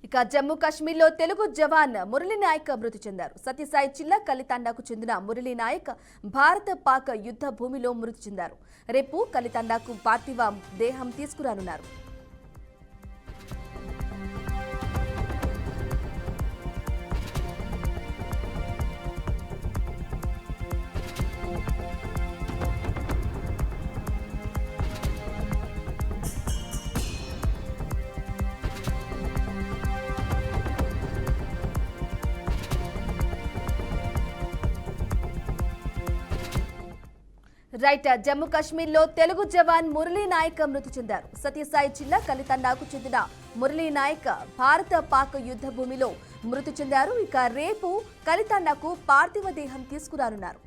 ఇక జమ్మూ కాశ్మీర్లో తెలుగు జవాన్ మురళీ నాయక్ మృతి చెందారు. సత్యసాయి జిల్లా కలితాండాకు చెందిన మురళీ నాయక్ భారత పాక్ యుద్ధ భూమిలో మృతి చెందారు. రేపు కలితాండాకు పార్థివ దేహం తీసుకురానున్నారు. జమ్మూ కాశ్మీర్లో తెలుగు జవాన్ మురళీ నాయక్ మృతి చెందారు. సత్యసాయి జిల్లా కలితాండాకు చెందిన మురళీ నాయక్ భారత పాక్ యుద్ధ భూమిలో మృతి చెందారు. ఇక రేపు కలితాండాకు పార్థివ దేహం తీసుకురానున్నారు.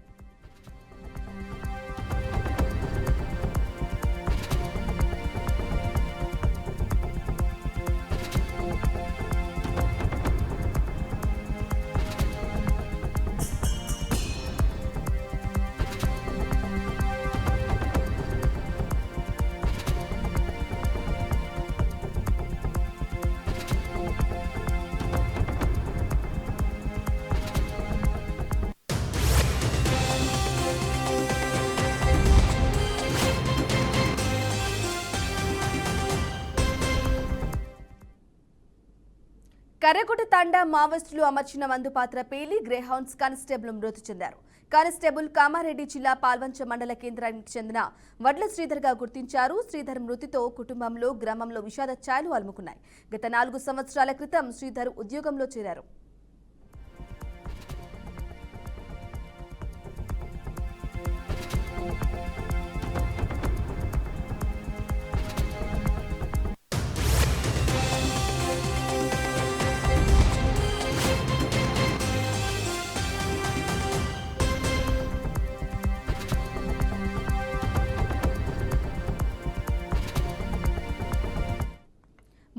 కర్రగుట్ట తండా మావోయిస్టులు అమర్చిన మందుపాత్ర పేలి గ్రేహౌండ్స్ కానిస్టేబుల్ మృతి చెందారు. కానిస్టేబుల్ కామారెడ్డి జిల్లా పాల్వంచ మండల కేంద్రానికి చెందిన వడ్ల శ్రీధర్ గా గుర్తించారు. శ్రీధర్ మృతితో కుటుంబంలో గ్రామంలో విషాద ఛాయలు అలుముకున్నాయి. గత 4 సంవత్సరాల క్రితం శ్రీధర్ ఉద్యోగంలో చేరారు.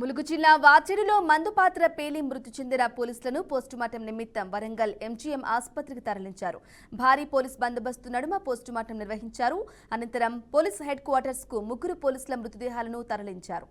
ములుగు జిల్లా వాచేడులో మందుపాత్ర పేలి మృతి చెందిన పోలీసులను పోస్టుమార్టం నిమిత్తం వరంగల్ ఎంజీఎం ఆసుపత్రికి తరలించారు. భారీ పోలీస్ బందోబస్తు నడుమ పోస్టుమార్టం నిర్వహించారు. అనంతరం పోలీస్ హెడ్ క్వార్టర్స్ కు 3 పోలీసుల మృతదేహాలను తరలించారు.